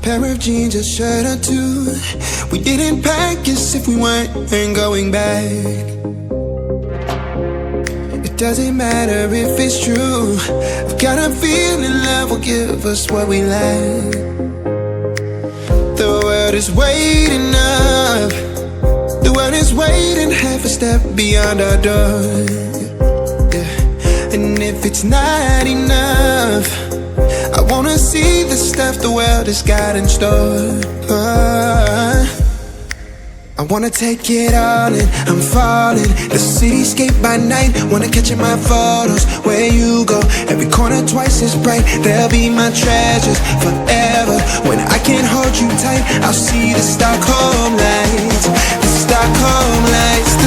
Pair of jeans, a shirt or two. We didn't pack as if we weren't going back. It doesn't matter if it's true. I've got a feeling love will give us what we lack. The world is waiting up. The world is waiting half a step beyond our door. Yeah. And if it's not enough, I wanna see the stuff the world has got in store. I wanna take it all in, I'm falling. The cityscape by night, wanna catch in my photos. Where you go, every corner twice as bright. They'll be my treasures forever. When I can't hold you tight, I'll see the Stockholm lights. The Stockholm lights.